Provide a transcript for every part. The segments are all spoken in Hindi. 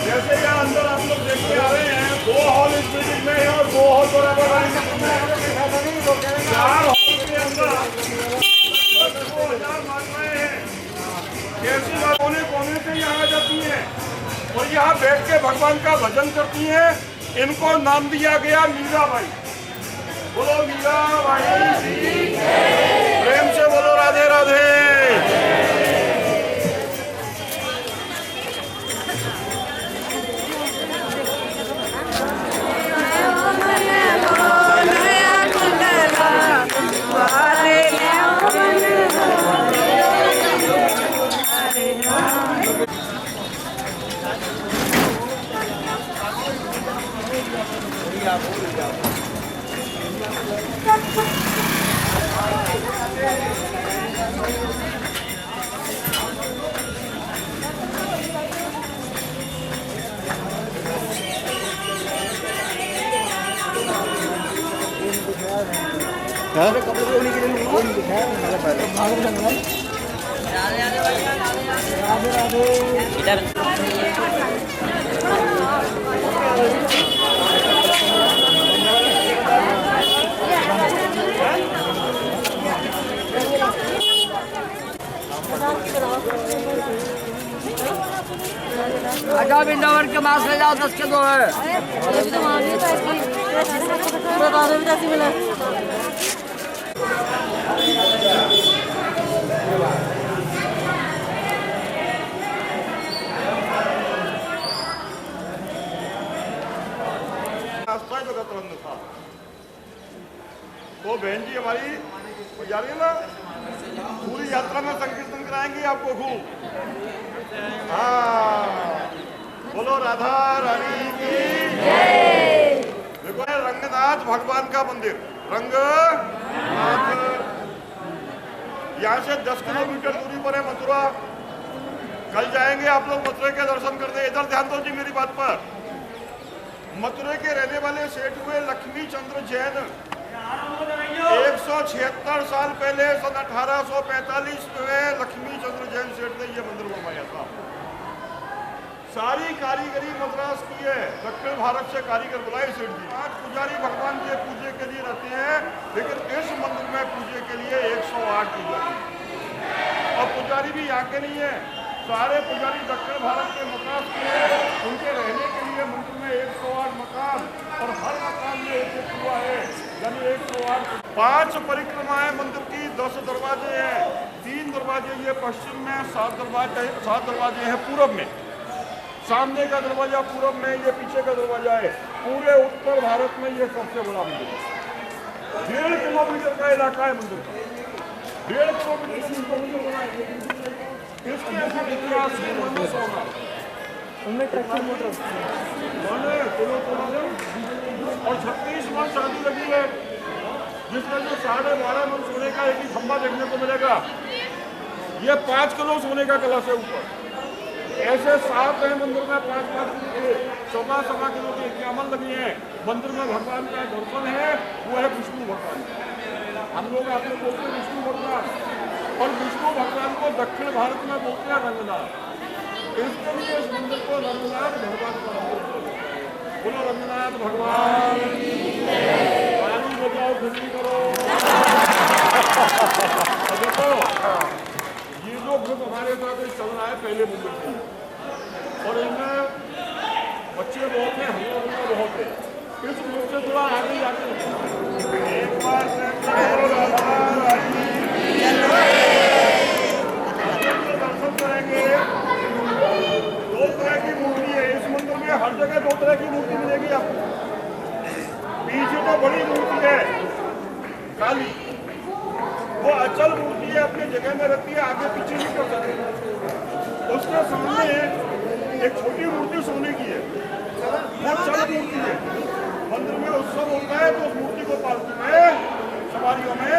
जैसे यहाँ अंदर आप लोग देखते आ रहे हैं, 2 हॉल इस बिल्डिंग में है और 2 हॉल बराबर 4 हॉल के अंदर 2000 मात्राएं हैं। कैसी बात, कोने कोने से यहाँ आ जाती हैं और यहाँ बैठ के भगवान का भजन करती हैं। इनको नाम दिया गया मीराबाई। बोलो मीराबाई, प्रेम से बोलो राधे राधे। अच्छा बिंदावन के मास्क ले जाओ, 10 के 2 है। तो बहन जी हमारी जा रही है ना, पूरी यात्रा में संकीर्तन कराएंगे आपको खूब। हाँ, बोलो राधा रानी की जय। देखो रंगनाथ भगवान का मंदिर, रंगनाथ यहाँ से 10 किलोमीटर दूरी पर है मथुरा। कल जाएंगे आप लोग मथुरा के दर्शन करने। इधर ध्यान दो जी मेरी बात पर। मथुरा के रहने वाले सेठ हुए लक्ष्मी चंद्र जैन। 176 साल पहले सन 1845 में लक्ष्मी चंद्र जैन सेठ ने यह मंदिर बनवाया था। सारी कारीगरी मद्रास की है, दक्षिण भारत से कारीगर बुलाए सेठ जी। आज पुजारी भगवान के पूजे के लिए रहते हैं, लेकिन इस मंदिर में पूजे के लिए 108 पुजारी। और पुजारी भी यहाँ के नहीं है, सारे पुजारी दक्षिण भारत के मद्रास के हैं। उनके रहने के लिए मंदिर में 108 मकान और हर मकान में एक कुआ है, यानी 108। 5 परिक्रमाएं मंदिर की, 10 दरवाजे हैं। 3 दरवाजे ये पश्चिम में, 7 दरवाजे हैं पूरब में। सामने का दरवाजा पूरब में, ये पीछे का दरवाजा है। पूरे उत्तर भारत में ये सबसे बड़ा मंदिर है। 1.5 किलोमीटर का इलाका है मंदिर का, 1.5 किलोमीटर बना है। इसके इतिहास और 36 मन चांदी लगी है, जिसमें जो 12.5 मन सोने का एक ही खंभा देखने को मिलेगा। ये 5 किलो सोने का कलश है ऊपर। ऐसे 7 है मंदिर में, 5-5 किलो के 1.25 किलो की 51 लगी है। मंदिर में भगवान का दर्शन है, वो है विष्णु भगवान। हम लोग आप लोग बोलते हैं विष्णु भगवान, और विष्णु भगवान को दक्षिण भारत में बोलते हैं रंगनाथ। इसके लिए इस मंदिर को रंगनाथ भगवान का मंदिर बोलो। रंगनाथ भगवान पानी बजाओ, खुशी करो। देखो ये जो ग्रुप हमारे साथ चल रहा है पहले मंदिर से, और इनमें बच्चे बहुत हैं, हम लोग बहुत है। इस ग्रुप से थोड़ा आगे जाके एक बार दर्शन करेंगे। 2 तरह की मूर्ति है इस मंदिर में, हर जगह 2 तरह की मूर्ति मिलेगी आपको। पीछे तो बड़ी मूर्ति है काली, वो अचल मूर्ति है, अपनी जगह में रहती है, आगे पीछे नहीं कर सकते। उसके सामने एक छोटी मूर्ति सोने की है, वो चल मूर्ति है। मंदिर में उत्सव होता है तो उस मूर्ति को पालतू में सवारियों में।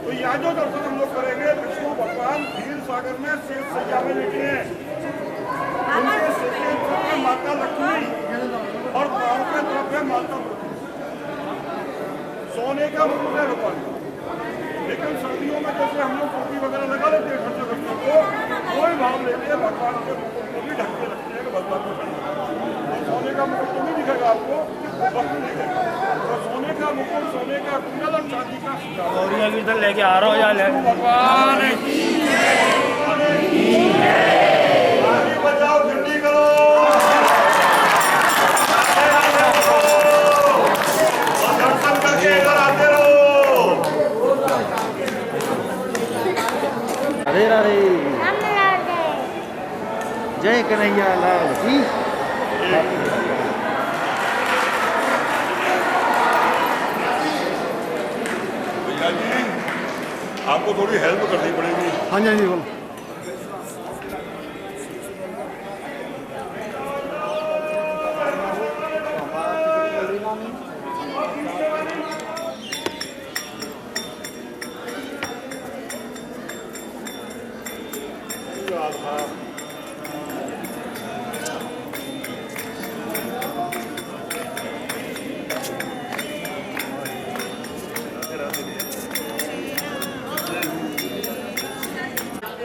तो यहाँ जो दर्शन हम लोग करेंगे, विष्णु भगवान क्षीर सागर में शेष सैया में लेटे हैं। उनके सिर के तरफ है माता लक्ष्मी और पांव के तरफ है माता पृथ्वी। सोने का मुकुट है भगवान। लेकिन सर्दियों में जैसे हम लोग टोपी वगैरह लगा लेते हैं खर्चे को, कोई भगवान के मुकुट को भी ढक के रखते हैं कि भगवान को और सोने का मुकुट तो नहीं दिखेगा आपको, वक्त दिखेगा। तो सोने का मुकुट, सोने का कुंडल और चांदी का सितारा लेके आ रहा हूँ यार भगवान बजाओ, घंटी करो और दर्शन करके इधर आते रहो। राधे राधे। जय कन्हैया लाल की। भैया जी, आपको थोड़ी हेल्प करनी पड़ेगी। हाँ जी बोलो।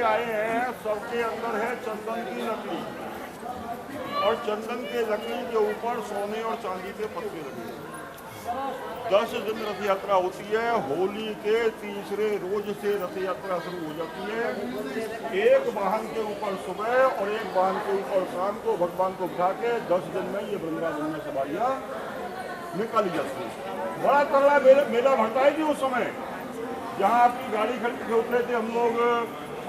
आए हैं, सबके अंदर है चंदन की लकड़ी और चंदन के लकड़ी के ऊपर सोने और चांदी के पत्ते लगे। 10 दिन रथ यात्रा होती है। होली के तीसरे रोज से रथ यात्रा शुरू हो जाती है। एक वाहन के ऊपर सुबह और एक वाहन के ऊपर शाम को भगवान को बिठा के 10 दिन में ये वृंदावन में सवारियां निकाली जाती है। बड़ा तगड़ा मेला भरता है जी उस समय। जहाँ आपकी गाड़ी खड़ी के उतरे थे हम लोग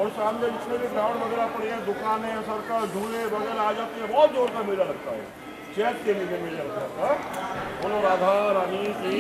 और सामने जितने भी ग्राउंड वगैरह पड़े हैं, दुकानें, सर्कल, झूले वगैरह आ जाती है। बहुत जोर का मेला लगता है। चैत के लिए मेला लगता है। बोलो राधा रानी की।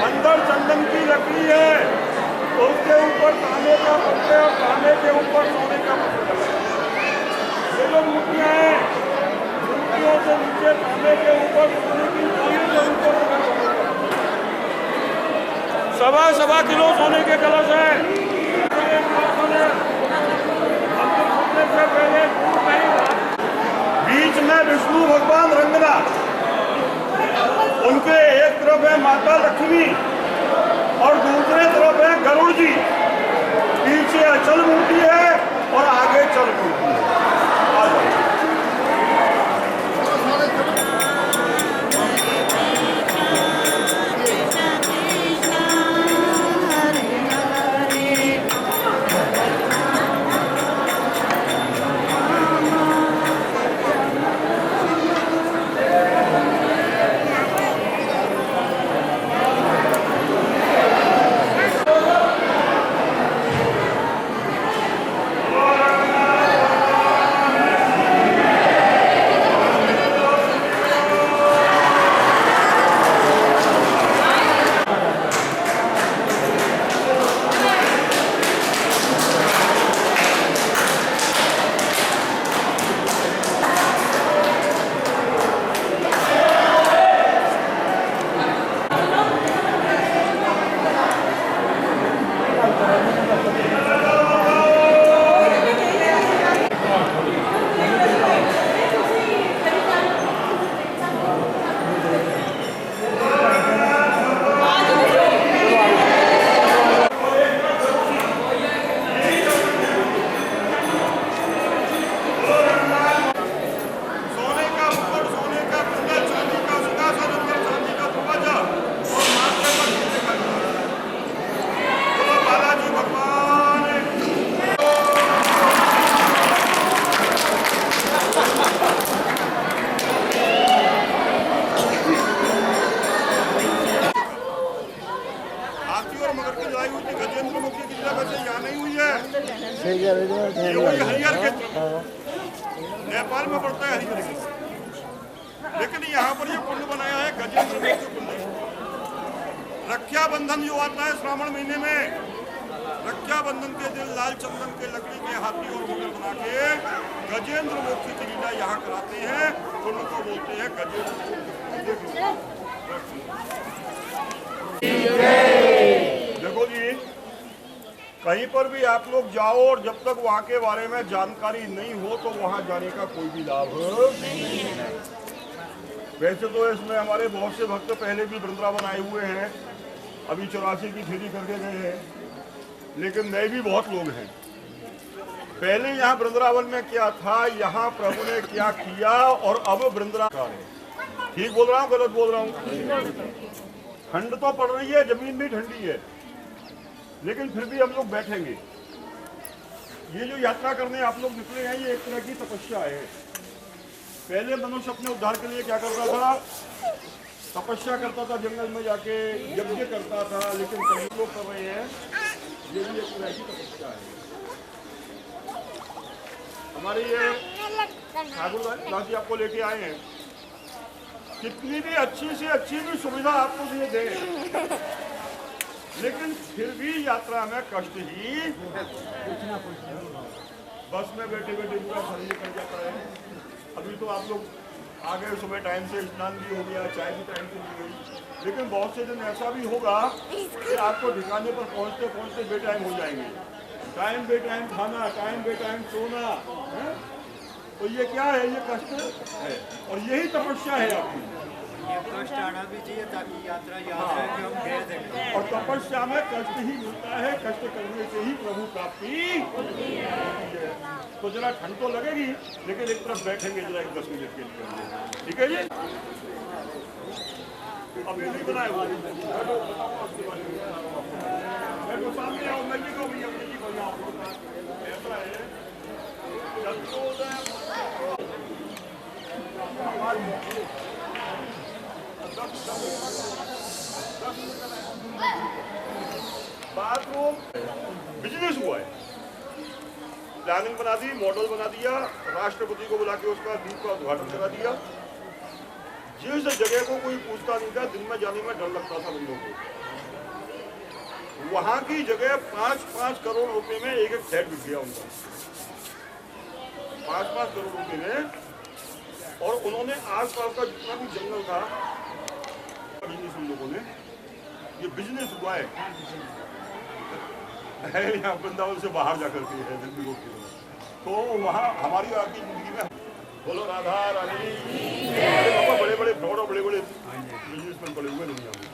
अंदर चंदन की लकड़ी है, उसके ऊपर तांबे का पत्ते और तांबे के ऊपर सोने का पत्ते लगा। ये लोग मूर्तियां हैं, मूर्तियों से नीचे तांबे के ऊपर सोने की चूड़ी के ऊपर 1.25 किलो सोने के कलश है। बीच में विष्णु भगवान रंगनाथ, उनके एक तरफ है माता लक्ष्मी और दूसरे तरफ है गरुड़ जी। पीछे अचल मूर्ति है और आगे चल मूर्ति है। ये वही हरिहर क्षेत्र नेपाल में पड़ता है हरिहर क्षेत्र, लेकिन यहाँ पर ये कुंड बनाया है गजेंद्र मोक्ष कुंड। रक्षाबंधन जो आता है श्रावण महीने में, रक्षाबंधन के दिन लाल चंदन के लकड़ी के हाथी और घोड़े बना के गजेंद्र मोक्ष की लीला यहाँ कराते हैं, उनको बोलते हैं गजेंद्र मोक्ष। देखो जी, कहीं पर भी आप लोग जाओ और जब तक वहाँ के बारे में जानकारी नहीं हो तो वहाँ जाने का कोई भी लाभ नहीं है। वैसे तो इसमें हमारे बहुत से भक्त पहले भी वृंदावन आए हुए हैं, अभी 84 की फेरी करके गए हैं, लेकिन नए भी बहुत लोग हैं। पहले यहाँ वृंदावन में क्या था, यहाँ प्रभु ने क्या किया, और अब वृंदावन है। ठीक बोल रहा हूँ गलत बोल रहा हूँ? ठंड तो पड़ रही है, जमीन भी ठंडी है, लेकिन फिर भी हम लोग बैठेंगे। ये जो यात्रा करने आप लोग निकले हैं, ये एक तरह की तपस्या है। पहले मनुष्य अपने उद्धार के लिए क्या करता था? तपस्या करता था, जंगल में जाके यज्ञ करता था, लेकिन कई लोग कर रहे हैं ये भी एक तरह की तपस्या है। हमारे ये ठाकुर दास जी आपको लेके आए हैं, कितनी भी अच्छी से अच्छी भी सुविधा आपको दिए दें, लेकिन फिर भी यात्रा में कष्ट ही। बस में बैठे बैठे पूरा शरीर कर जाता है। अभी तो आप लोग आ गए, सुबह टाइम से स्नान भी हो गया, चाय भी टाइम से भी गई, लेकिन बहुत से दिन ऐसा भी होगा कि आपको ठिकाने पर पहुंचते पहुंचते बेटाइम हो जाएंगे। टाइम बे टाइम खाना, टाइम बे टाइम सोना है? तो ये क्या है? ये कष्ट है, और यही तपस्या है आपकी। ये कष्ट आना भी चाहिए ताकि यात्रा याद रहे कि हम घेर देंगे। और तपस्या में कष्ट ही मिलता है, कष्ट करने से ही प्रभु प्राप्ति होती है। तो जरा ठंड तो लगेगी, लेकिन एक तरफ बैठेंगे जरा 10 मिनट के लिए, ठीक है जी? अब ये नहीं बनाए हुआ बैठो, सामने आओ, मैं को भी अपनी की बनाओ। ऐसा है बाथरूम बिजनेस हुआ है, प्लानिंग बना दी, मॉडल बना दिया, राष्ट्रपति को बुला के उसका द्वीप का उद्घाटन करा दिया। जिस जगह को कोई पूछता नहीं था, दिन में जाने में डर लगता था लोगों को, वहां की जगह 5-5 करोड़ रुपए में एक फ्लैट बिक गया उनका, 5-5 करोड़ रुपए में। और उन्होंने आसपास का जितना भी जंगल था, उन लोगों ने ये बिजनेस हुआ है यहाँ वृंदावन से बाहर जाकर के है दिल्ली रोड की तरफ। तो वहाँ हमारी आपकी जिंदगी में बोलो राधा रानी, बड़े बड़े फ्रॉड और बड़े बड़े बिजनेसमैन पड़े हुए दुनिया में।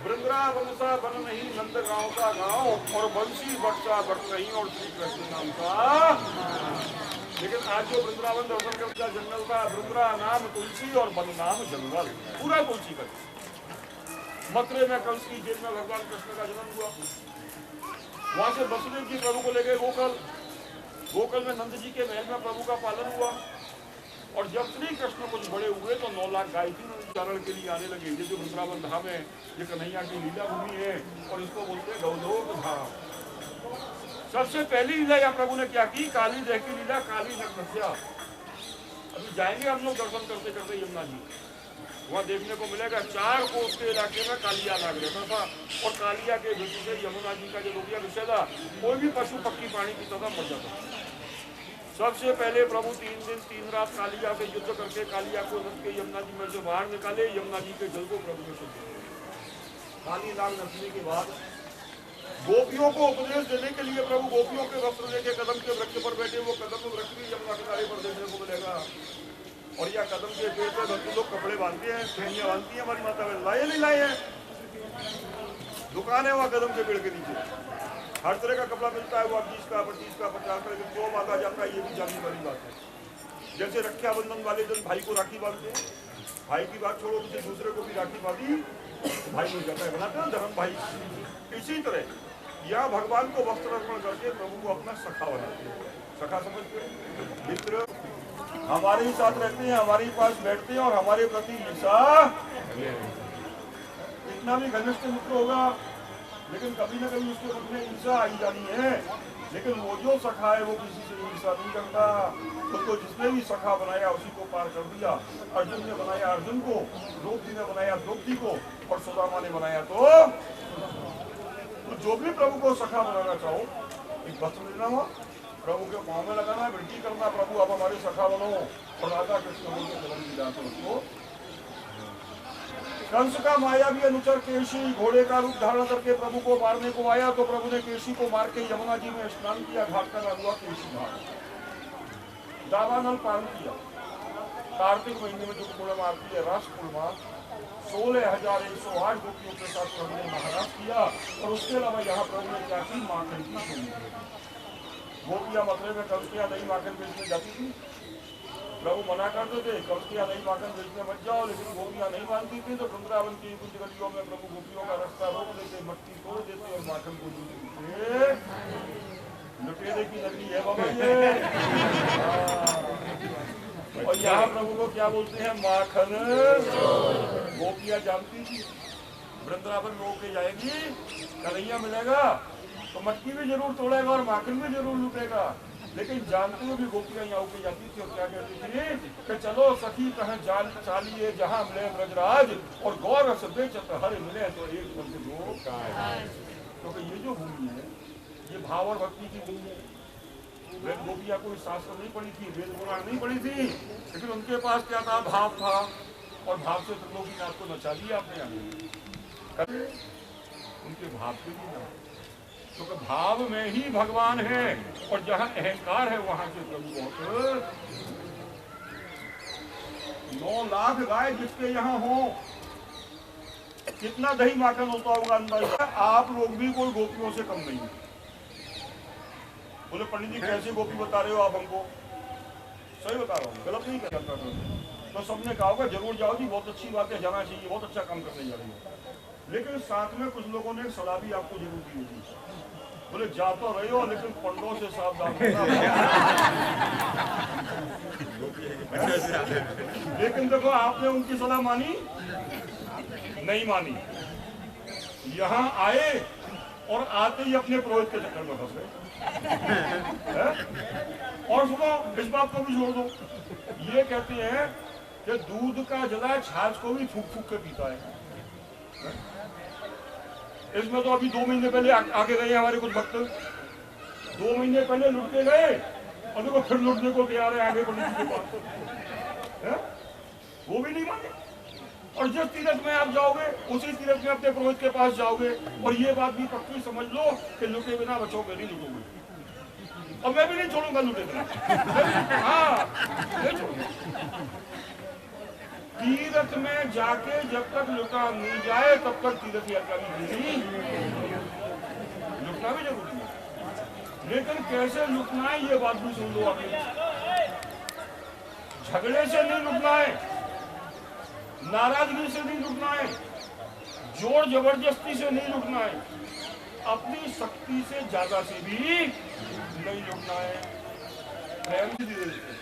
वृंदावन सा बन नहीं नंद गाँव का गाँव, और बंसी बटसा बट नहीं और श्री कृष्ण नाम का। लेकिन आज जो वृंदावन दर्शन करता जंगल का, वृंदा नाम तुलसी और वन नाम जंगल, पूरा तुलसी का। मथुरे में कंस की जेल में भगवान कृष्ण का जन्म हुआ, वहां से वसुदेव जी प्रभु को ले गए गोकुल, गोकुल में नंद जी के महल में प्रभु का पालन हुआ। और जब श्री कृष्ण कुछ बड़े हुए तो 9 लाख गायत्री उच्चारण के लिए आने लगे। ये जो वृंदावन धाम है, ये कन्हैया की लीला भूमि है, और इसको बोलते हैं गौलोक धाम। सबसे पहली लीला यहाँ प्रभु ने क्या की? काली देह की लीला, काली नग्नस्या। अभी जाएंगे हम लोग दर्शन करते करते यमुना जी, वहाँ देखने को मिलेगा 4 कोस के इलाके में कालिया नाग रहता था, और कालिया के वजह से यमुना जी का जो लोहिया विषय था, कोई भी पशु पक्षी पानी पीता था मर जाता। सबसे पहले प्रभु 3 दिन 3 रात कालिया से युद्ध करके कालिया को नद के यमुना जी में से बाहर निकाले, यमुना जी के जल को प्रभु ने शुद्ध किया। काली नाग नसने के बाद गोपियों को उपदेश देने के लिए प्रभु गोपियों के वस्त्र लेके कदम के वृक्ष पर बैठे, वो कदम वृक्ष भी यमुना किनारे पर देखने को मिलेगा। और यह कदम के पेड़ पे भक्ति लोग कपड़े बांधते हैं, खेलियां बांधती हैं, हमारी माता बहन लाए नहीं लाए हैं। दुकान है वहाँ कदम के पेड़ के नीचे, हर तरह का कपड़ा मिलता है, वो 20 का 25 का 50 का, लेकिन 100 मांगा जाता है, ये भी जानने वाली बात है। जैसे रक्षाबंधन वाले दिन भाई को राखी बांधते हैं, भाई की बात छोड़ो, किसी दूसरे को भी राखी बांधी भाई मिल जाता है, बनाते हैं धर्म भाई। इसी तरह यहाँ भगवान को वस्त्र अर्पण करके प्रभु को अपना सखा बनाते हैं। सखा समझते हैं? मित्र हमारे ही साथ रहते हैं, हमारे ही पास बैठते हैं, और हमारे प्रति ईर्षा। इतना भी घनिष्ठ मित्र होगा, लेकिन कभी न कभी उसके मन में ईर्षा आई जानी है। लेकिन वो जो सखा है वो किसी से ईर्ष्या नहीं करता। उसको जिसने भी सखा बनाया उसी को पार कर दिया। अर्जुन ने बनाया अर्जुन को, द्रौपदी ने बनाया द्रौपदी को, और सुदामा ने बनाया तो जो भी प्रभु को सखा बनाना चाहो, एक वस्त्र लेना हुआ, प्रभु के पाँव में लगाना, विनती करना, प्रभु आप हमारे सखा बनो, और राधा कृष्ण बोल के जन्म दिला तो उसको। कंस का मायावी अनुचर केशी घोड़े का रूप धारण करके प्रभु को मारने को आया, तो प्रभु ने केशी को मार के यमुना जी में स्नान किया, घाट का नाम हुआ केशी घाट। दावानल पालन किया। कार्तिक महीने में जो पूर्णिमा आती है रास पूर्णिमा, 16,108 गोपियों के साथ प्रभु ने महाराज किया। और उसके अलावा यहाँ प्रभु ने क्या की, माखन की सुनी। गोपियां मथुरे में कलसियां दही माखन बेचने जाती थी, प्रभु मना करते थे कलसियां दही माखन बेचने मत जाओ, लेकिन गोपियां नहीं मानती थी। तो वृंदावन की कुछ गलियों में प्रभु गोपियों का रास्ता रोक देते, मट्टी तोड़ देते और माखन को लुटेरे की नगरी है बाबा ये। और यहाँ प्रभु को क्या बोलते हैं, माखन। गोपियां जानती थी वृंदावन में होके जाएगी, कन्हैया मिलेगा तो मटकी भी जरूर तोड़ेगा और माखन भी जरूर लूटेगा। लेकिन जानते हुए भी गोपियां यहाँ होके जाती थी और क्या कहती थी कि चलो सखी कहाँ जाल चालिए जहाँ मिले ब्रजराज, और गौर रस बेचत हर मिले तो एक बंद दो गाय। क्योंकि ये जो भूमि है ये भाव और भक्ति की भूमि है। वेद गोपियां कोई शास्त्र नहीं पढ़ी थी, वेद पुराण नहीं पढ़ी थी, लेकिन उनके पास क्या था, भाव था, और भाव से त्रिलोकीनाथ को नचा दिया अपने आगे। उनके भाव से भी ना, क्योंकि तो भाव में ही भगवान है, और जहाँ अहंकार है वहां से प्रभु बहुत। 9 लाख गाय जिसके यहाँ हो, कितना दही माखन होता होगा अंदाजा। आप लोग भी कोई गोपियों से कम नहीं। बोले पंडित जी कैसे गोपी बता रहे हो आप हमको? सही बता रहा हूँ, गलत नहीं करता। तो सबने कहा होगा जरूर जाओ जी, बहुत अच्छी बात है, जाना चाहिए, बहुत अच्छा काम करने जा रही हो। लेकिन साथ में कुछ लोगों ने सलाह भी आपको जरूर दी होगी। बोले जा तो रहे हो लेकिन पंडों से सावधान रहना। लेकिन देखो आपने उनकी सलाह मानी नहीं मानी, यहाँ आए और आते ही अपने पुरोहित के चक्कर में फंस गए। और सुनो इस बात को भी छोड़ दो, ये कहते हैं कि दूध का जला छाछ को भी फूक फूक के पीता है। इसमें तो अभी 2 महीने पहले आके गए हमारे कुछ भक्त, 2 महीने पहले लुट के गए और देखो फिर लुटने को तैयार है आगे पंडित जी के पास। वो भी नहीं माने। और जिस तीरथ में आप जाओगे उसी तीरथ में अपने पुरोहित के पास जाओगे, और ये बात भी पक्की समझ लो कि लुटे बिना बचोगे नहीं, लुटोगे। और मैं भी नहीं छोड़ूंगा लुटे बिना। हाँ नहीं छोड़ूंगा। तीरथ में जाके जब तक लुटा नहीं जाए तब तक तीर्थ यात्रा नहीं। लुटना भी जरूरी है, लेकिन कैसे लुटना है ये बात भी सुन लो। आप झगड़े से नहीं लुटना है, नाराजगी से नहीं लुटना है, जोर जबरदस्ती से नहीं लुटना है, अपनी शक्ति से ज्यादा से भी नहीं लुटना है, प्रेम से धीरे धीरे।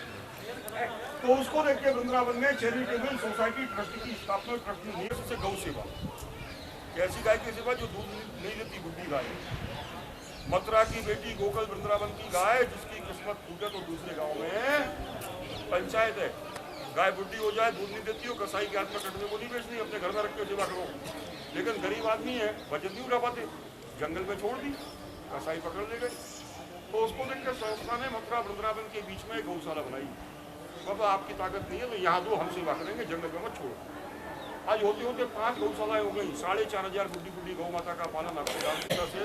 तो उसको देख के वृंदावन में चैरिटेबल सोसाइटी ट्रस्ट की स्थापना ट्रस्ट ने सबसे गौ सेवा, कैसी गाय की सेवा जो दूध नहीं देती, बुद्धि गाय। मथुरा की बेटी गोकुल वृंदावन की गाय जिसकी किस्मत टूटे तो दूसरे गांव में पंचायत है, गाय बुढ़ी हो जाए दूध नहीं देती हो, कसाई के हाथ में कटने को नहीं बेचनी, अपने घर में रख के सेवा करो। लेकिन गरीब आदमी है, वजन नहीं उठा पाते, जंगल में छोड़ दी, कसाई पकड़ ले गए। तो उसको देख कर संस्था ने मथुरा वृंदावन के बीच में गौशाला बनाई। बाबा आपकी ताकत नहीं है तो यहाँ दो, हम सेवा करेंगे, जंगल में मत छोड़ो। आज होते होते 5 गौशालाएं हो गई, 4,500 बुढ़ी गौ माता का पालन आपके रामलीला से,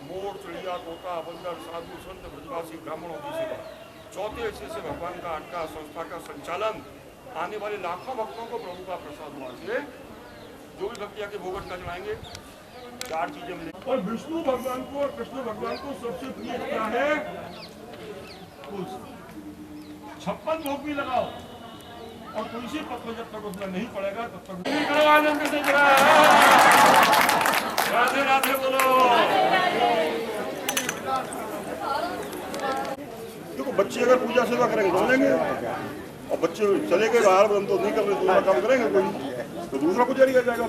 मोर चिड़िया तोता बंदर साधु संत ब्रजवासी ब्राह्मणों की सेवा, चौथे हिस्से से भगवान का अटका संस्था का संचालन, आने वाले लाखों भक्तों को प्रभु का प्रसाद वहां से जो भी भक्ति आके भोगट का चढ़ाएंगे 4 चीजें मिले। और विष्णु भगवान को और कृष्ण भगवान को सबसे प्रिय क्या है? 56 भोग भी लगाओ और तुलसी पत्र जब तक उसमें नहीं पड़ेगा तब तक आनंद से राधे राधे बोलो। देखो बच्चे अगर पूजा सेवा करेंगे तो लेंगे, और बच्चे चले गए बाहर, हम तो नहीं कर रहे, दूसरा काम करेंगे कोई तो दूसरा पुजारी कर जाएगा।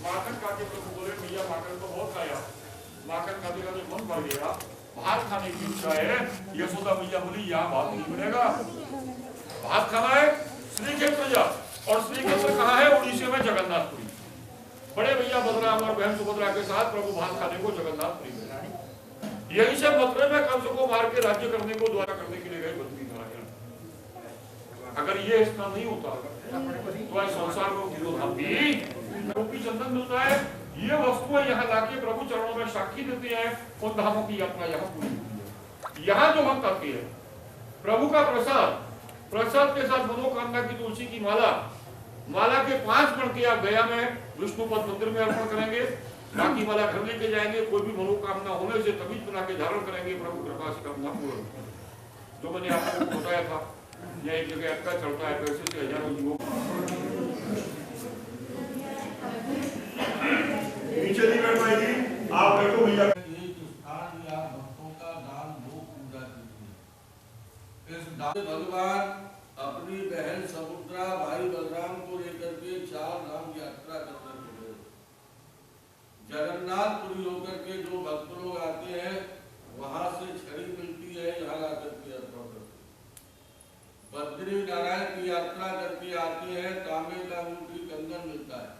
माखन खाते प्रभु बोले भैया माखन तो बहुत खाया, माखन खाते खाते मन भर गया, भात खाने की इच्छा है। यशोदा मैया बोली यहाँ भात नहीं बनेगा, भात खाना है श्री क्षेत्र जा। और श्री क्षेत्र कहाँ है? उड़ीसा में जगन्नाथपुरी। बड़े भैया बलराम और बहन सुभद्रा के साथ प्रभु भात खाने को जगन्नाथपुरी में, यही से मथुरा में कंस को मार के राज्य करने को द्वारा करने के लिए गए बद्री नारायण। अगर ये स्नान नहीं होता तो इस संसार में गोपी चंदन मिलता है। ये वस्तुएं यहाँ लाके प्रभु चरणों में साक्षी देते हैं। उन धामों की यात्रा यहाँ पूरी होती है। यहाँ जो हम करते हैं प्रभु का प्रसाद, प्रसाद के साथ मनोकामना की तुलसी की माला, माला के 5 गण के आप गया में विष्णुपद मंदिर में अर्पण करेंगे, बाकी माला घर लेके जाएंगे। कोई भी मनोकामना होने से तभी बना के धारण करेंगे, प्रभु कृपा से कामना पूर्ण। जो मैंने आपको बताया था, यह एक जगह अटका चलता है, पैसे से हजारों जीवों नीचे नहीं बैठ पाएगी। आप बैठो भैया। भगवान अपनी बहन समुद्रा, भाई बलराम को लेकर के 4 धाम यात्रा करने चले। जगन्नाथपुरी होकर के जो भक्त लोग आते हैं वहां से छड़ी मिलती है, यहाँ आकर के अर्पण करते। बद्री नारायण की यात्रा करके आते हैं, तांबे का मोती कंगन मिलता है।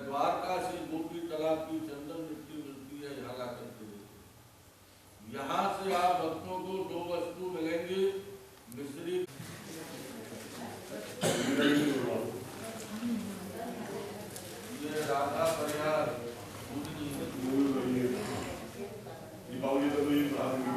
द्वारका से मोती तालाब की चंदन मिट्टी मिलती है, यहाँ आकर के। यहाँ से आप भक्तों को 2 वस्तु मिलेंगी, मिश्री ये राधा परिहार दीपावली तो ये प्रारंभ की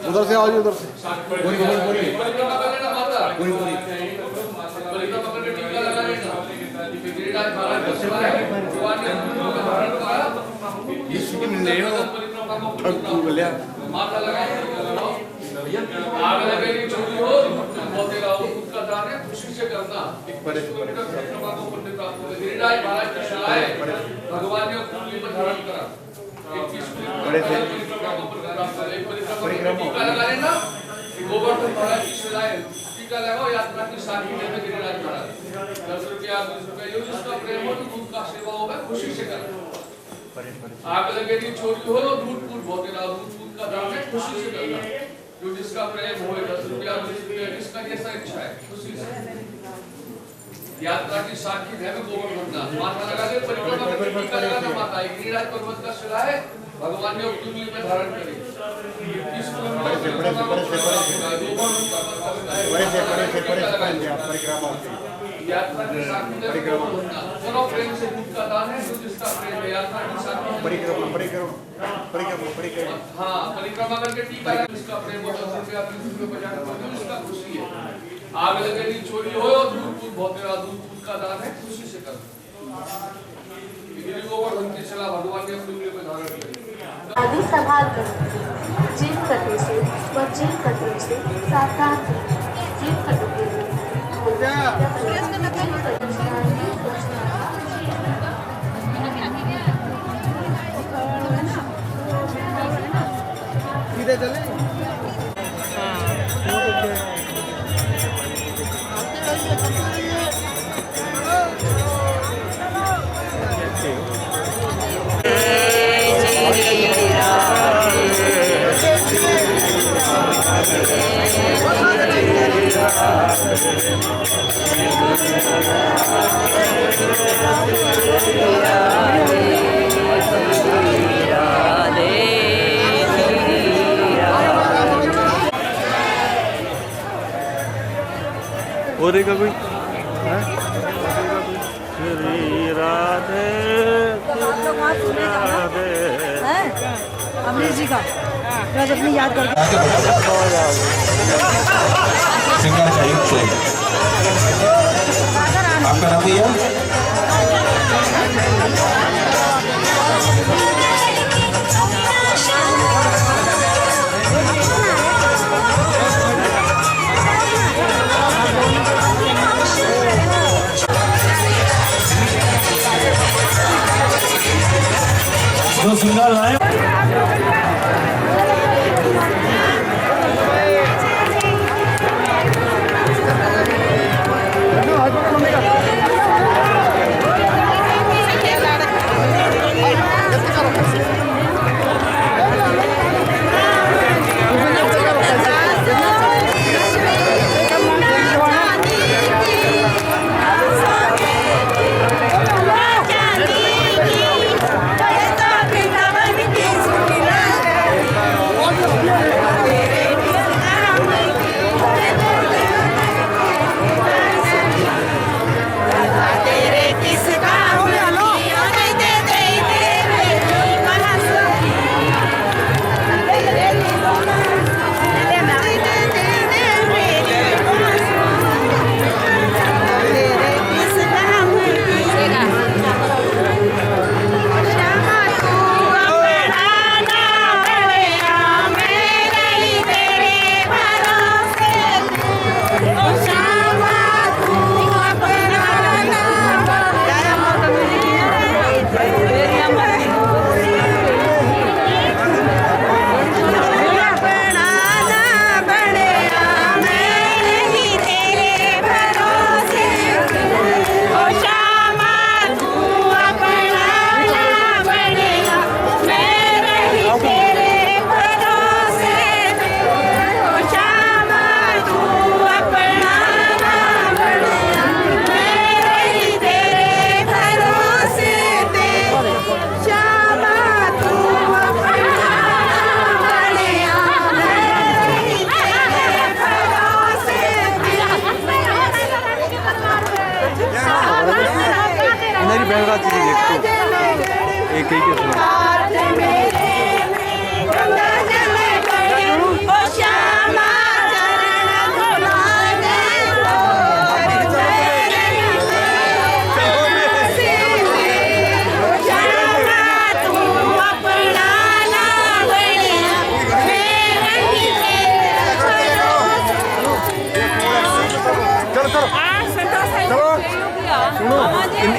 उधर से आओ जी, उधर से। खुशी से करना भगवान ने कुंडली पर धारण करा। टीका लगा लेना, गोवर्धन महाराज की शिलाएं टीका लगाओ, यात्रा की साथी में गिरिराज महाराज 10 रुपया 20 रुपया, जो जिसका प्रेम हो तो उनका सेवा होगा, खुशी से करना। आग लगे की चोरी हो तो दूध दूध भोगे ना, दूध का दान है, खुशी से करना। जो जिसका प्रेम हो 10 रुपया 20 रुपया, जिसका जैसा इच्छा है, खुशी से। यात्रा की साक्षी है गोवर्धन माथा लगा दे, परिक्रमा करके टीका लगाना माता गिरिराज पर्वत का शिला है, भगवान ने कुंडली में धारण करी। यात्रा की साक्षी है चलो प्रेम से दूध का दान है, जो जिसका प्रेम है। यात्रा की साक्षी परिक्रमा हाँ परिक्रमा करके टीका लगा, जिसका प्रेम हो 10 रुपया 20 रुपया 50 रुपया, जिसका खुशी है। आग लगेगी चोरी हो, दूध दूध भोतेरा, दूध का दान है, खुशी से करना। गोवर्धन की शिला भगवान ने कुंडली में धारण करी। आदि संभाल कर जीव कटे से व जीव कटे से सावधान जीव कटे सीधे चले। और का कोई श्री राधे अमरीश जी का रोज अपनी याद करके आपका नाम भैया तो श्रृंगार लाए।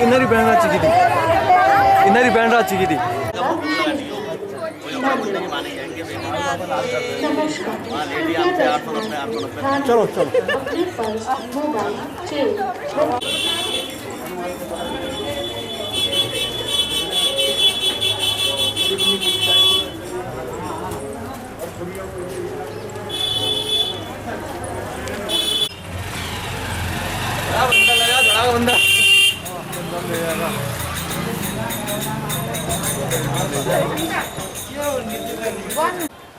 इन्नरी बैंड राची की थी, इन्नरी बैंड राची की थी। चलो चलो बंदा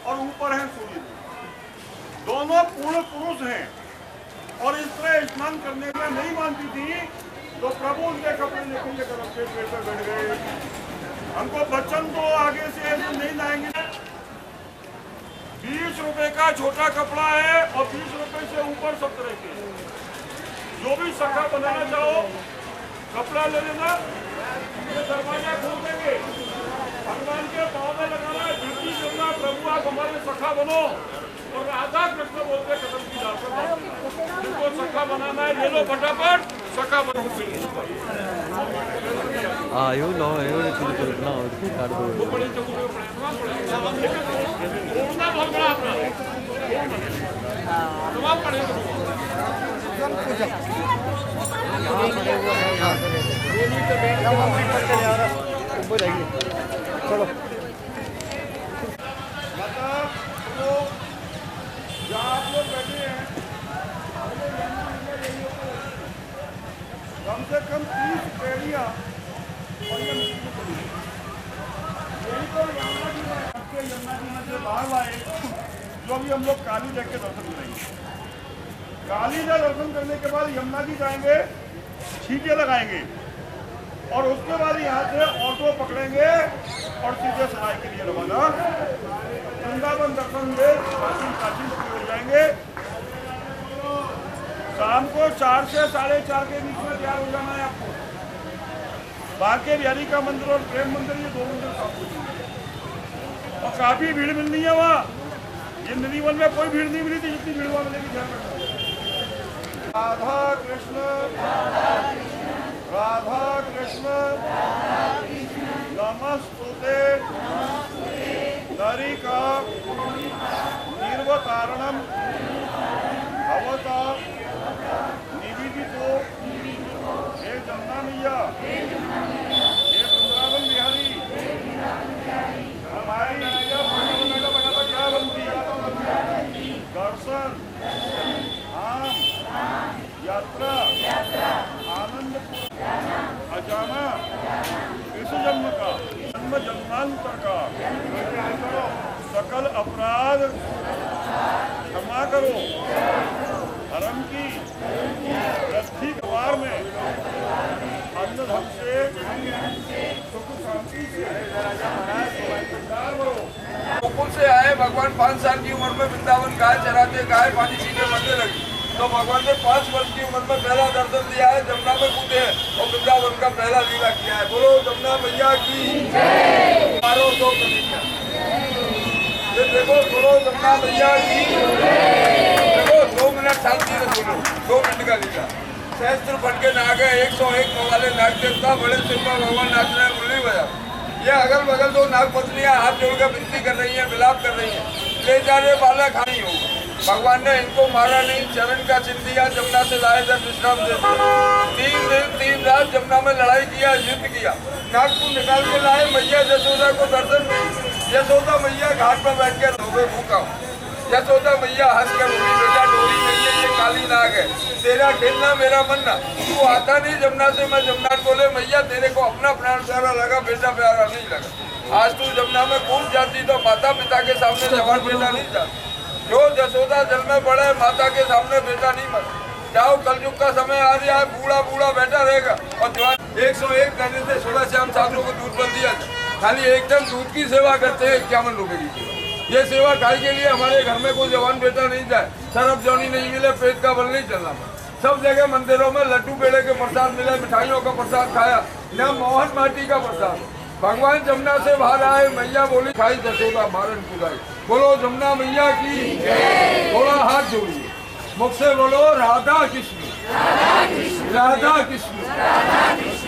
और ऊपर है सूर्य, दोनों पूर्ण पुरुष हैं। और इस तरह स्नान करने में नहीं मानती थी तो प्रभु उनके कपड़े लेकर रखे पेड़ पर बैठ गए। हमको बच्चन तो आगे से ऐसे नहीं लाएंगे। 20 रुपए का छोटा कपड़ा है और 20 रुपए से ऊपर सब तरह के। जो भी सखा बनाना चाहो कपड़ा ले लेना, ये दरवाजा खोल देंगे, भगवान के पाँव में लगाना, ड्यूटी करना, प्रभु आप हमारे सखा बनो और राधा कृष्ण बोलते कदम की डाल। जिनको सखा बनाना है ले लो फटाफट, सखा बनो। आयो लो आयो रे चुल चुल ना और काट दो। वो बड़े चौके पे पड़े बहुत बड़ा अपना तमाम पड़े चलो आप लोग बैठे हैं, कम से कम 30 पेड़ियाँ और ये यही तो यमुना जी में से बाहर आए जो अभी हम लोग काली देख के दर्शन करेंगे। काली का दर्शन करने के बाद यमुना जी जाएंगे, छींटे लगाएंगे और उसके बाद यहाँ से ऑटो पकड़ेंगे और सीधे सराय के लिए रवाना। वृंदावन दर्शन में काशी हो जाएंगे। शाम को 4 से 4:30 के बीच में तैयार हो जाना है आपको। बांके बिहारी का मंदिर और प्रेम मंदिर, ये 2 मंदिर साफ और काफी भीड़ मिलनी है वहाँ। ये नदीवन में कोई भीड़ नहीं मिली थी जितनी भीड़ वहाँ मिलेगी। ध्यान रखना। राधा कृष्ण राधा कृष्ण नमस्तुते मैया हे वृंदावन बिहारी हमारी क्या बनती दर्शन धाम यात्रा आनंद अजाना इस जन्म का जन्म जन्मांतर का सकल अपराध क्षमा करो धर्म की वृद्धि द्वार में अन्न धन से सुख शांति से गोकुल से आए भगवान 5 साल की उम्र में वृंदावन गाय चराते गाय पानी पीने मरने लगी तो भगवान ने 5 वर्ष की उम्र में पहला दर्शन दिया है, जमुना में कूदे हैं और वृंदावन का पहला लीला किया है। बोलो जमुना मैया की मारो 2 कन्हैया। ये देखो बोलो जमुना मैया की। देखो 2 मिनट शांति से सुनो, 2 मिनट का लीला। सहस्त्र फट के नाग है, 101 वाले नाग देवता बड़े सिर पर भगवान नाच रहे हैं, मुरली बजा। ये अगल बगल 2 नाग पत्नियां हाथ जोड़कर विनती कर रही हैं, विलाप कर रही हैं, ले जा रहे बाला खानी होगा। भगवान ने इनको मारा नहीं, चरण का चिन्ह दिया, जमुना से लाए थे विश्राम दे दिया। 3 दिन 3 रात जमुना में लड़ाई किया, युद्ध किया, नाग को निकाल के लाए। मैया यशोदा को दर्शन मिली। यशोदा मैया घाट पर बैठ कर रोवे भूखा। यशोदा मैया हंस कर बोली बेटा डोरी नहीं है, ये काली नाग है, तेरा खेलना मेरा मनना, तू आता नहीं जमुना से। मैं जमुना बोले मैया तेरे को अपना प्राण प्यारा लगा, बेटा प्यारा नहीं लगा। आज तू जमुना में कूद जाती तो माता पिता के सामने जवान बेटा नहीं जाता। जो यशोदा जल में पड़े माता के सामने बेटा नहीं मर। जाओ कलयुग का समय आ रहा है, बूढ़ा बूढ़ा बैठा रहेगा और जवान 101 कहने से 16 श्याम साधुओं को दूध बन दिया। खाली एक टाइम दूध की सेवा करते हैं, 51 रुपए की सेवा। ये सेवा खाई के लिए हमारे घर में कोई जवान बेटा नहीं जाए, सरफ जौनी नहीं मिले, पेट का बल नहीं चलना पड़ा। सब जगह मंदिरों में लड्डू पेड़े के प्रसाद मिले, मिठाइयों का प्रसाद खाया, न मोहन माटी का प्रसाद। भगवान जमुना से बाहर आए, मैया बोली खाई जशोदा मारन कुदाई। बोलो जमुना मैया की, थोड़ा हाथ जोड़िए, मुख से बोलो राधा कृष्ण राधा कृष्ण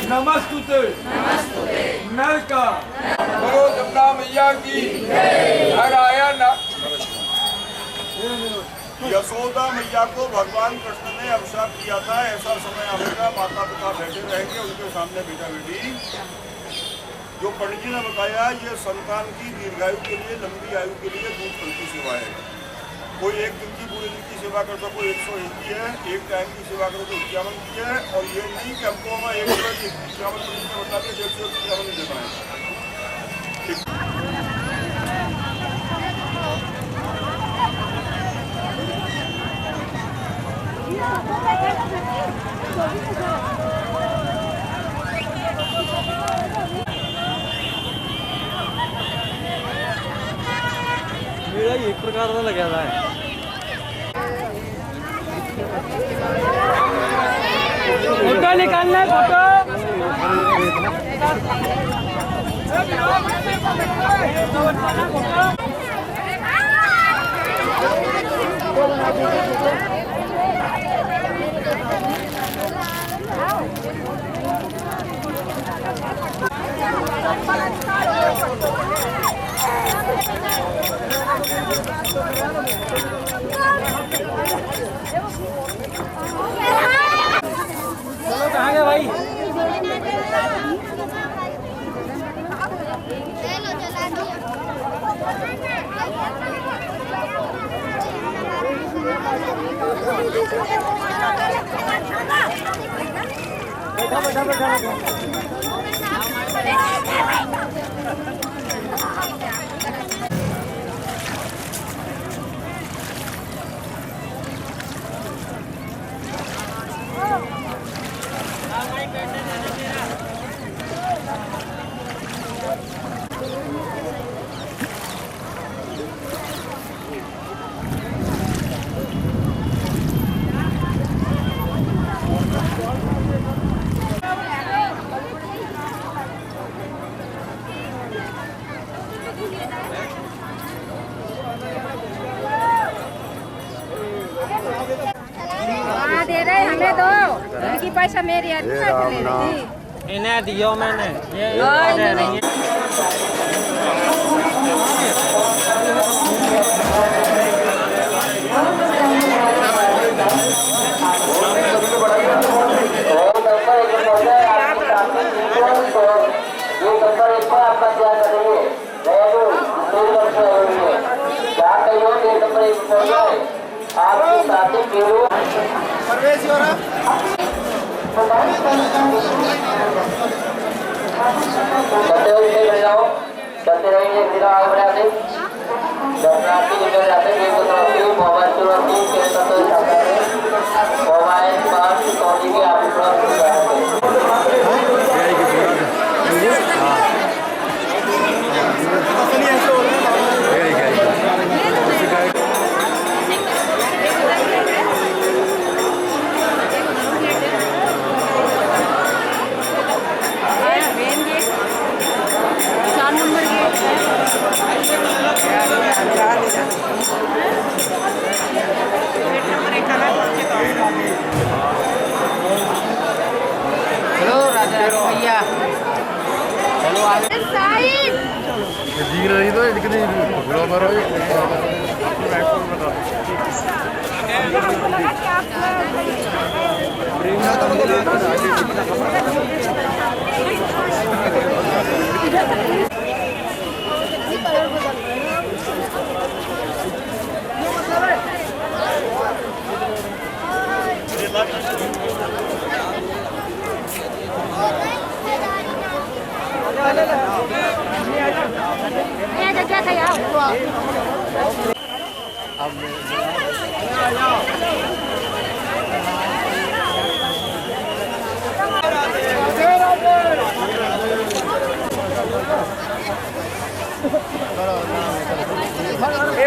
नमस्तुते नर का। बोलो जमुना मैया की। हर आया ना यशोदा मैया को भगवान कृष्ण ने अभिशाप किया था, ऐसा समय आएगा माता पिता बैठे रहेंगे उनके सामने बेटा बेटी। जो पंडित जी ने बताया ये संतान की दीर्घायु के लिए, लंबी आयु के लिए दूध फल की सेवा है। कोई 1 दिन की पूरे दिन की सेवा करता, कोई 101 की है, एक टाइम की सेवा करो तो 51 की है। और ये नहीं कि हमको हम 1 रुपये 51 में बता के 151 नहीं दे पाएंगे। मेरा एक प्रकार का लगा था फोटो निकालना है, चलो कहाँ गए भाई? बैठा बैठा बैठा दे रहे हमें दो, इनकी पैसा मेरी है, ले रही। इन्हें दियो मैंने, ये दे रही है। परवेज हो रहा चलते रहेंगे फिर आगे बढ़ाते दर्शनार्थी निकल जाते हैं एक तरफ मोबाइल चुराती मोबाइल पास कॉपी के आप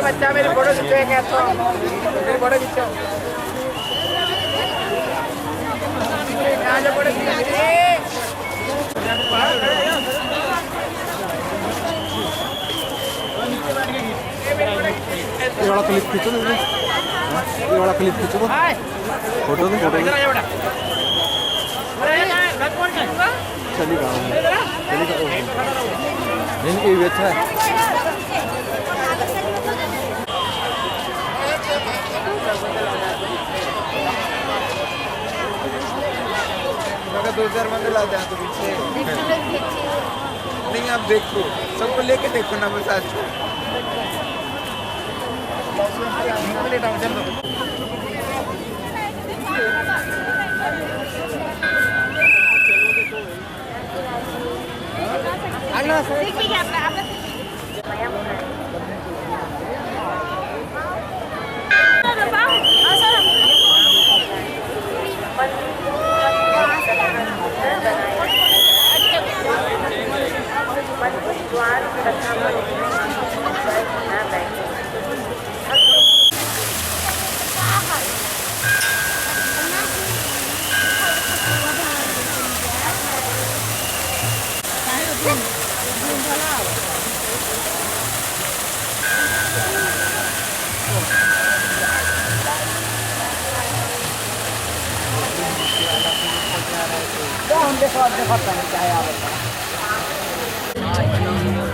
बच्चा मेरी फोटो खींचेगा तो मेरी फोटो खींचो ये वाला क्लिप खींचो तो ये वाला क्लिप खींचो तो फोटो तो फोटो चलेगा इनकी भी अच्छा है दो चार मंदिर ला जाए तो पीछे नहीं आप देखो सबको लेके देखो ना बस आज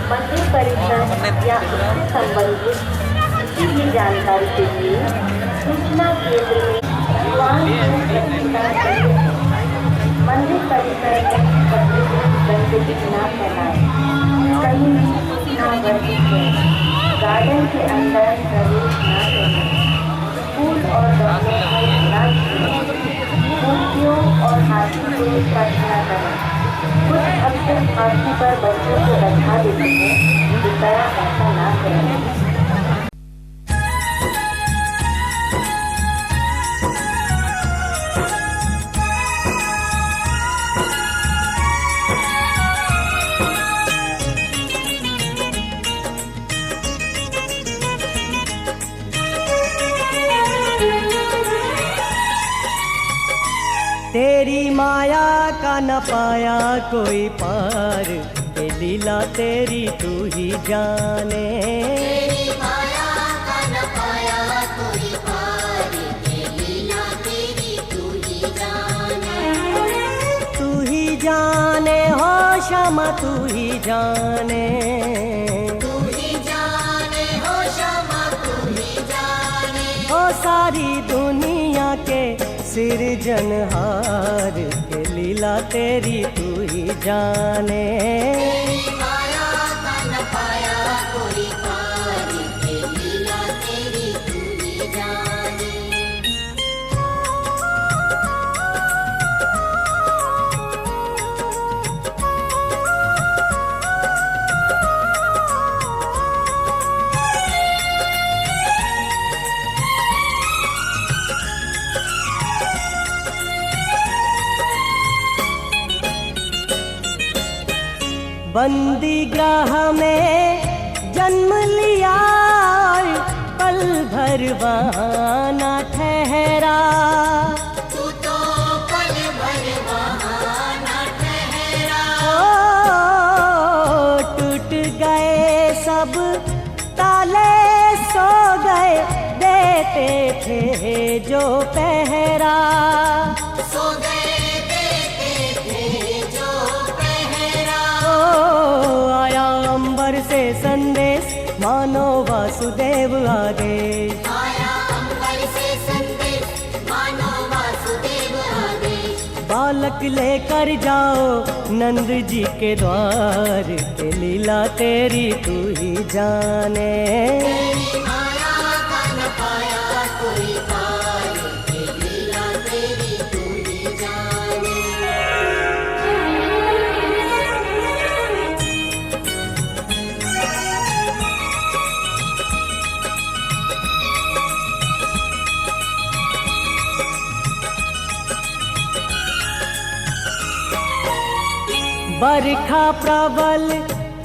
मंदिर परिसर या उससे संबंधित किसी भी जानकारी के लिए सूचना केंद्र में मंदिर परिसर में गंदगी न फैलाएं, कहीं भी सूचना वर्जित है, गार्डन के अंदर प्रवेश न करें, फूल और गमलों को न छुएं, मूर्तियों और हाथी को स्पर्श न करें। कुछ अक्सर हाथी पर बच्चों को बैठा देते हैं, कृपया ऐसा न करें। तेरी माया का न पाया कोई पार, ये लीला तेरी तू ही जाने। तेरी माया का न पाया कोई पार, ये लीला तेरी तू ही जाने। तू ही जाने हो क्षमा तू ही जाने, तू ही जाने हो क्षमा तू ही जाने। ओ सारी दुनिया के सिरजनहार, के लीला तेरी तू ही जाने। तेरी माया का न पाया कोई पार, ये लीला तेरी तू ही जाने। बंदी ग्रह में जन्म लिया, पल भर वहाँ न ठहरा। तू तो पल भर वहाँ न ठहरा। ओ टूट गए सब ताले, सो गए देते थे जो पहरा। सो गए देते थे जो पहरा। ओ आया अंबर से संदेश, मानो वासुदेव आदेश। आया अंबर से संदेश, मानो वासुदेव आदेश। बालक लेकर जाओ नंद जी के द्वार, के लीला तेरी तू ही जाने। तेरी माया का न पाया कोई पार, के लीला तेरी तू ही जाने। बरखा प्रबल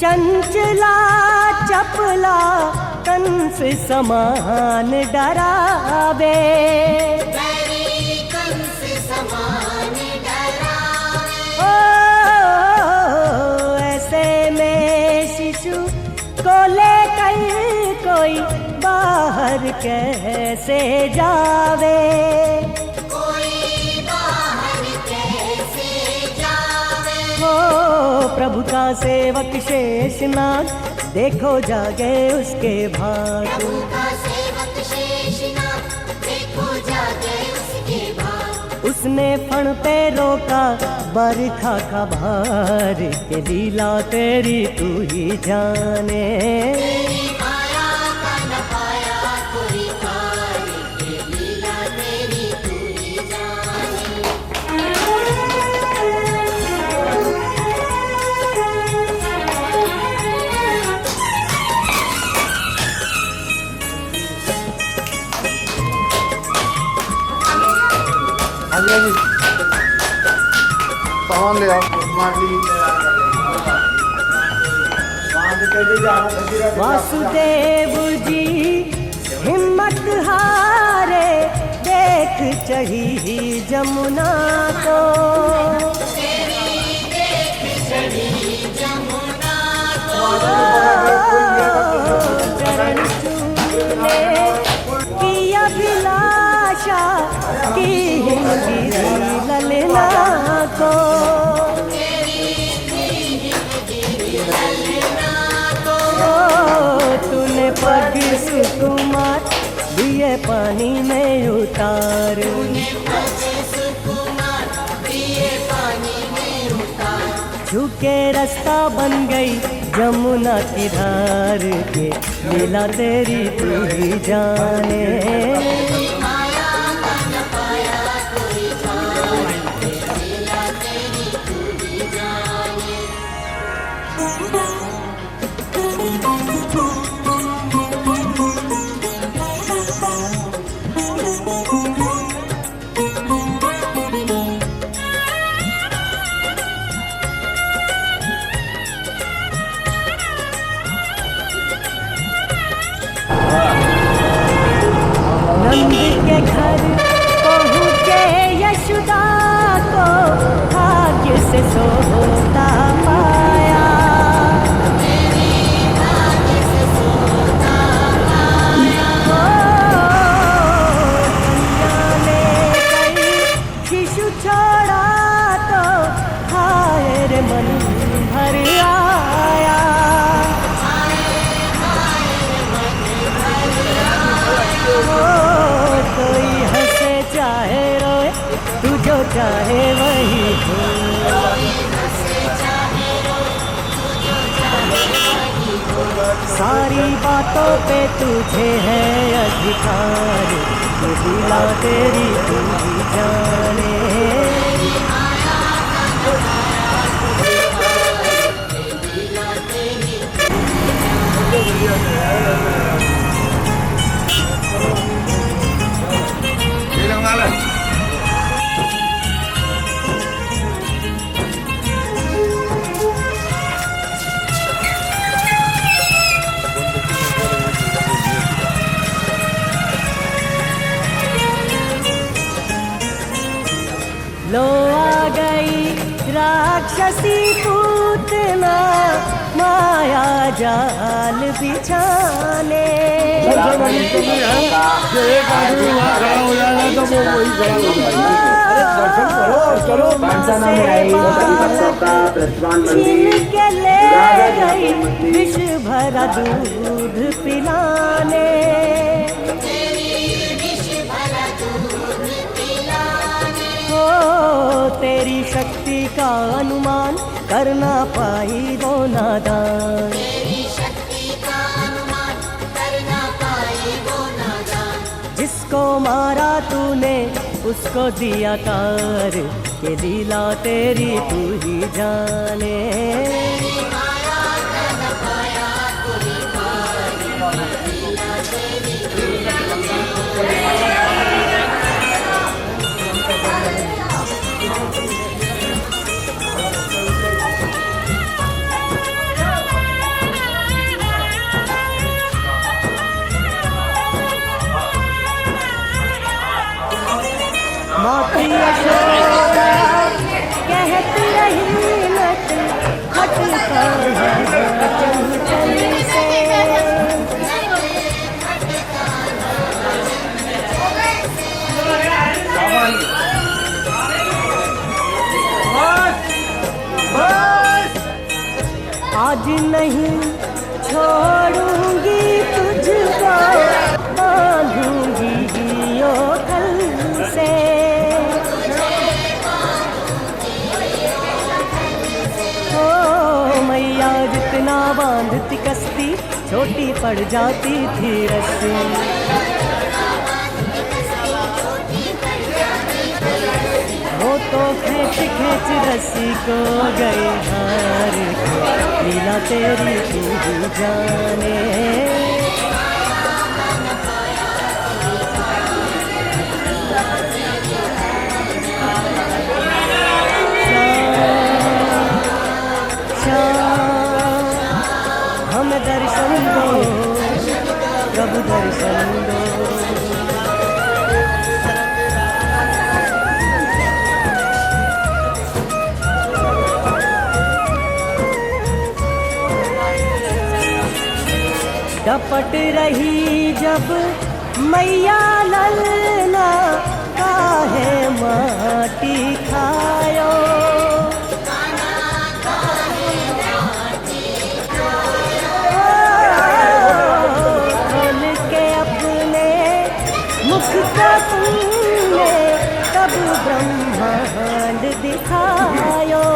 चंचला, चपला कंस समान डरावे। बैरी कंस समान डरावे। ओ ऐसे में शिशु को लेकर कोई बाहर कैसे जावे। कोई बाहर कैसे जावे। हो प्रभु का सेवक शेषनाग, देखो जागे उसके भाग। प्रभु का सेवक शेषनाग, देखो जागे उसके भाग। उसने फण पे रोका बरखा का भार, के लीला तेरी तू ही जाने। तेरी माया का न पाया कोई पार, के लीला तेरी तू ही जाने। हाँ जी सामान ले आओ। वासुदेव जी हिम्मत हारे, देख चढ़ी जमुना को। तेरी देख चढ़ी जमुना को। चरण चूमे की अभिलाषा, की हिमगिरी ललना को। तूने पग सुकुमार दिए पानी में उतार। झुके रास्ता बन गई जमुना की धार, के लीला तेरी तू ही जाने। नंद के घर पहुँचे यशोदा को, भाग्य से सोता पाया। भाग्य से सोता पाया। कन्या ने कई शिशु छोड़ा तो, हाय रे मन भर आया। कोई हंसे चाहे रोए, तू जो चाहे वही हो। सारी बातों पे तुझे है अधिकार, ये लीला तेरी तू ही जाने। राक्षसी पूतना माया जाल बिछाने। एक आदमी वहाँ खड़ा हो जाएगा तो वो वही खड़ा हो जाएगा। छीन के ले गई विष भरा दूध पिलाने। हो तेरी शक्ति का अनुमान कर ना पाई वो नादान। जिसको मारा तूने उसको दिया तार के लीला तेरी तू ही जाने। माती यशोदा कहती रही मत हटता है चंचल से। आज नहीं छोड़ूंगी तुझको, बांधूंगी यो कल से। ओ मैया जितना बांधती कसती छोटी पड़ जाती थी रस्सी। वो तो खींच खींच रस्सी को गई हार के लीला तेरी तू ही जाने। हमें दर्शन दो प्रभु दर्शन दो। डपट रही जब मैया ललना काहे माटी खायो। खोल के अपने मुख का तुमने तब ब्रह्मांड दिखायो।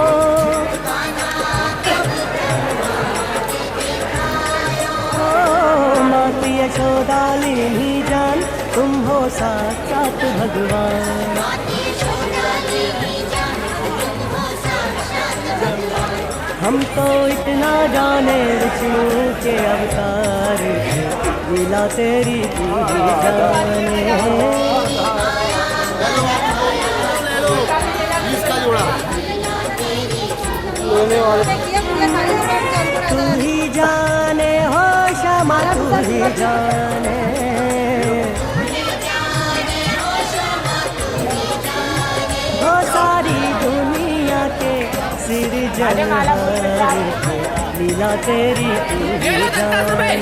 यशोदालिनी जान तुम हो साक्षात भगवान। हम तो इतना जाने विष्णु के अवतार लीला तेरी तू ही जाने। तू ही जाने हो श्यामा तू ही जाने। हो सारी दुनिया के सिर जनहार लीला तेरी तू ही जाने।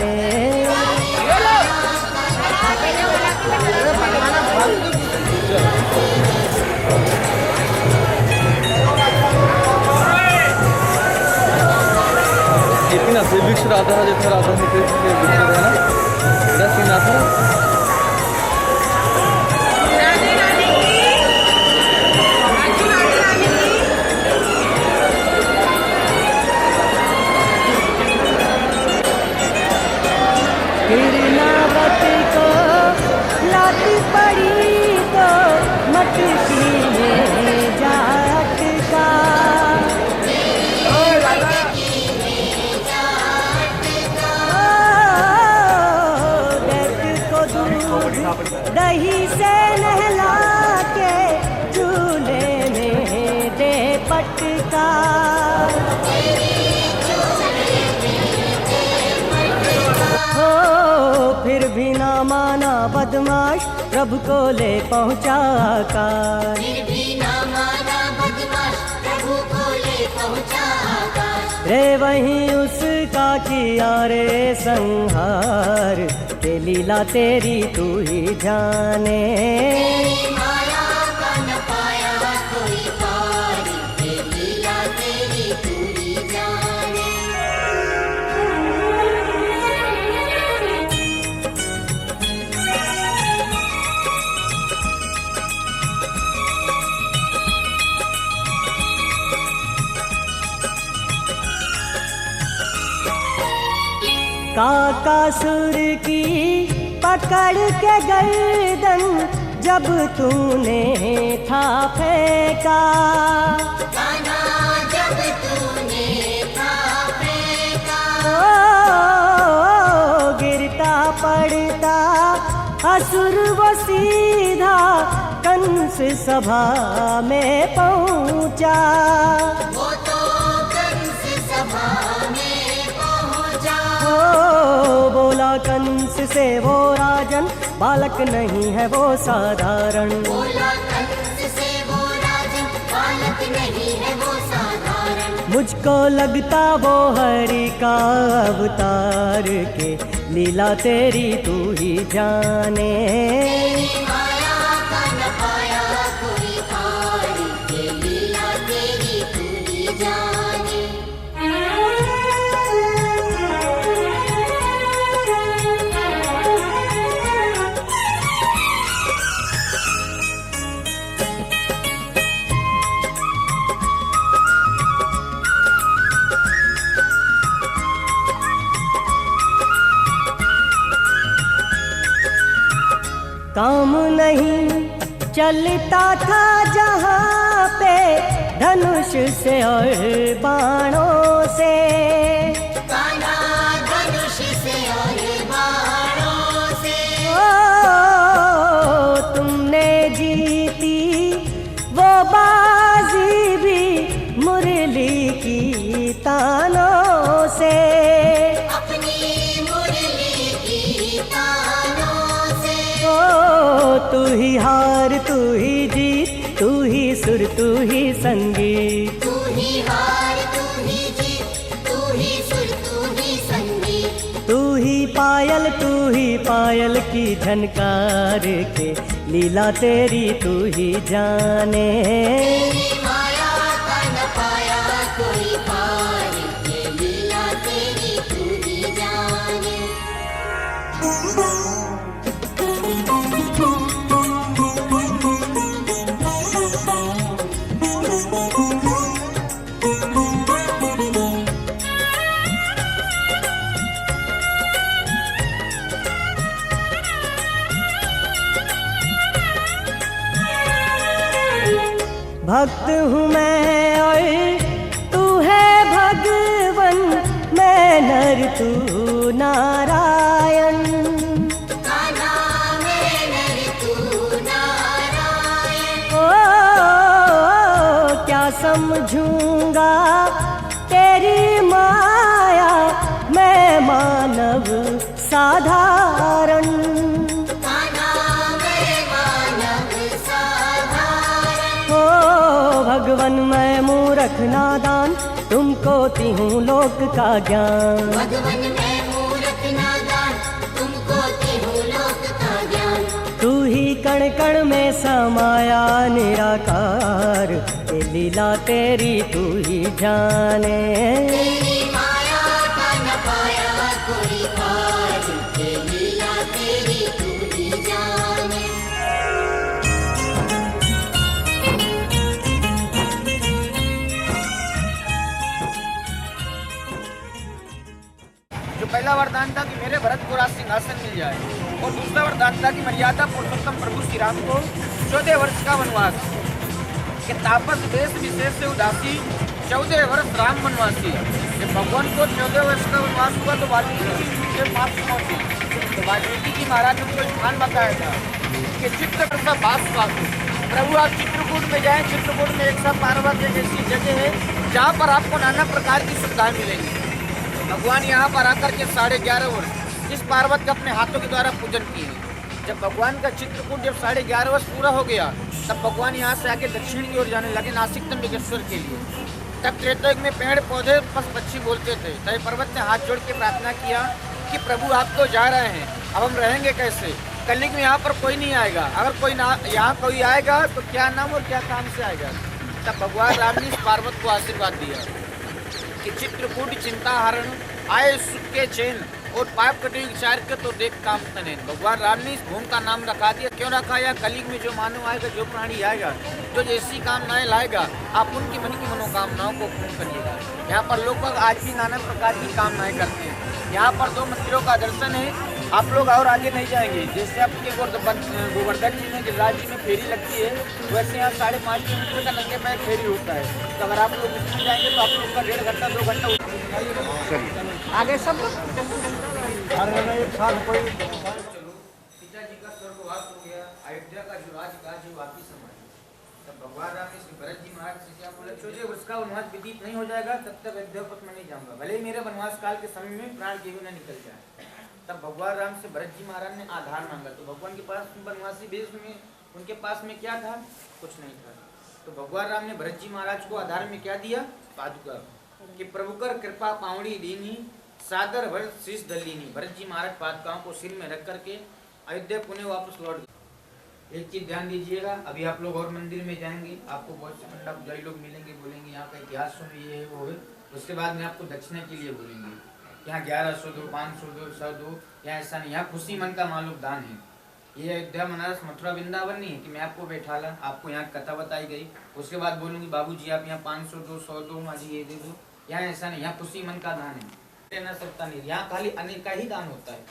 इतना से विक्ष राधा जितना राधा होते थे विक्ष है ना दस दिन आता गिरनावत को लाती पड़ी तो मटकी में जाट का। दही से नहला के चूल्हे में दे पटका। हो फिर भी ना माना बदमाश प्रभु को ले पहुँचा का। रे वहीं उसका किया रे संहार के लीला तेरी तू ही जाने। तेरी माया का न पाया कोई पार, ये लीला तेरी तू ही जाने। काकासुर की पकड़ के गर्दन जब तूने था फेंका, कान्हा जब तूने था फेंका, ओ गिरता पड़ता असुर वो सीधा कंस सभा में पहुंचा। वो तो कंस सभा में पहुंचा। ओ बोला कंस से वो राजन बालक नहीं है वो साधारण। बोला कंस से वो राजन बालक नहीं है वो साधारण। मुझको लगता वो हरि का अवतार के लीला तेरी तू ही जाने। तेरी माया का न पाया कोई पार, ये लीला तेरी तू ही जाने। काम नहीं चलता था जहाँ पे धनुष से और बाणों से। कान्हा धनुष से और बाणों से। ओ तुमने जीती वो बाजी भी मुरली की तानों से। अपनी मुरली की तानों से। ओ तू ही हार तू ही जीत तू ही सुर तू ही संगीत। तू ही हार तू ही जीत तू ही सुर तू ही संगीत। तू ही पायल की झनकार के लीला तेरी तू ही जाने। तेरी माया का न पाया कोई पार, ये लीला तेरी तू ही जाने। भक्त हूँ मैं और तू है भगवन, मैं नर तू नारायण। कान्हा मैं नर तू नारायण। ओ क्या समझूंगा तेरी माया मैं मानव साधारण। कान्हा मैं मानव साधारण। ओ भगवन मैं मूर्ख नादान तुमको ती हूँ लोक का ज्ञान। भगवन मैं मूर्ख नादान तुमको ती हूँ लोक का ज्ञान। तू ही कण कण में समाया निराकार, ये लीला तेरी तू ही जाने। तेरी माया का न पाया कोई पार, ये लीला तेरी तू ही जाने। जो पहला वरदान था कि मेरे भरत को राज सिंहासन मिल जाए, और दूसरा वरदान था कि मर्यादा पुरुषोत्तम प्रभु श्री राम को 14 वर्ष का वनवास, कि तापस देश विशेष से उदासी 14 वर्ष राम वनवासी। जब भगवान को 14 वर्ष का वनवास हुआ तो वाल्मीकि के पास पहुंचे, तो वाल्मीकि जी महाराज ने उनको स्थान बताया था कि चित्रकूट का वास प्रभु आप चित्रकूट में जाएं। चित्रकूट में एक सब पार्वत एक ऐसी जगह है जहाँ पर आपको नाना प्रकार की सुविधाएं मिलेंगी। भगवान यहाँ पर आकर के 11.5 वर्ष इस पार्वत का अपने हाथों के द्वारा पूजन किए। जब भगवान का चित्रकूट जब 11.5 वर्ष पूरा हो गया, तब भगवान यहाँ से आके दक्षिण की ओर जाने लगे, नासिक त्र्यंबकेश्वर के लिए। तब त्रेता युग में पेड़ पौधे पशु पक्षी बोलते थे। तब पर्वत ने हाथ जोड़ के प्रार्थना किया कि प्रभु आप तो जा रहे हैं, अब हम रहेंगे कैसे? कलयुग में यहाँ पर कोई नहीं आएगा, अगर कोई ना यहाँ कोई आएगा तो क्या नाम और क्या काम से आएगा? तब भगवान राम ने इस पार्वत को आशीर्वाद दिया कि चित्रकूट चिंता हरण आए सुख के चैन और पाप कटे विचार के तो देख काम तने। भगवान राम ने इस भूमि का नाम रखा दिया। क्यों रखा? या कलयुग में जो मानव आएगा, जो प्राणी आएगा, जो जैसी कामनाएं लाएगा, आप उनकी मन की मनोकामनाओं को पूर्ण करिएगा। यहाँ पर लोग आज भी नाना प्रकार की कामनाएं करते हैं। यहाँ पर 2 मंदिरों का दर्शन है, आप लोग और आगे नहीं जाएंगे। जैसे आपके गोवर्धन जी में गिरिराज जी में फेरी लगती है, वैसे यहाँ 5.5 किलोमीटर का नंगे पैर फेरी होता है। तो अगर आप लोग इसमें जाएंगे तो आप लोग का 1.5 घंटा 2 घंटा आगे सब एक साल कोई पिताजी का स्वर्गवास हो गया, अयोध्या का जो राजकाज है वापिस संभाला। तब भगवान राम ने श्री भरत जी महाराज से क्या बोला, 14 वर्ष का वनवास व्यतीत नहीं हो जाएगा तब तक अयोध्या में नहीं जाऊंगा, भले ही मेरे वनवास काल के समय में प्राण के भी न निकल जाए। तब भगवान राम से भरत जी महाराज ने आधार मांगा। तो भगवान के पास वनवासी वेश में उनके पास में क्या था? कुछ नहीं था। तो भगवान राम ने भरत जी महाराज को आधार में क्या दिया? पादुका, कि प्रभु कर कृपा पावड़ी दीनी सादर भर शीश दलीनी। भरत जी महाराज पादुकाओं को सिर में रख करके अयोध्या पुणे वापस लौट गए। एक चीज ध्यान दीजिएगा, अभी आप लोग और मंदिर में जाएंगे, आपको बहुत से पंडा पुजारी लोग मिलेंगे, बोलेंगे यहाँ का इतिहास सुनो, ये है वो है। उसके बाद में आपको दक्षिणा के लिए बोलेंगे, यहाँ 1100 दो, 500 दो, 100 दो। यहाँ ऐसा नहीं, यहाँ खुशी मन का मालूम दान है। ये अयोध्या बनारस मथुरा वृंदावन नहीं है कि मैं आपको बैठा ला, आपको यहाँ कथा बताई गई, उसके बाद बोलूँगी बाबूजी आप यहाँ 500 दो, 100 दो, माँ जी ये दे दो। यहाँ ऐसा नहीं, यहाँ खुशी मन का दान है, लेना सकता नहीं। यहाँ खाली अनेक का ही दान होता है।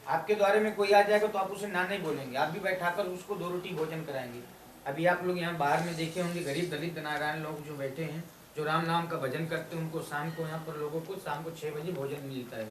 आपके द्वारे में कोई आ जाएगा तो आप उसे ना नहीं बोलेंगे, आप भी बैठाकर उसको 2 रोटी भोजन कराएंगे। अभी आप लोग यहाँ बाहर में देखे होंगे, गरीब दलित नारायण लोग जो बैठे हैं, जो राम नाम का भजन करते हैं, उनको शाम को यहाँ पर लोगों को शाम को 6 बजे भोजन मिलता है।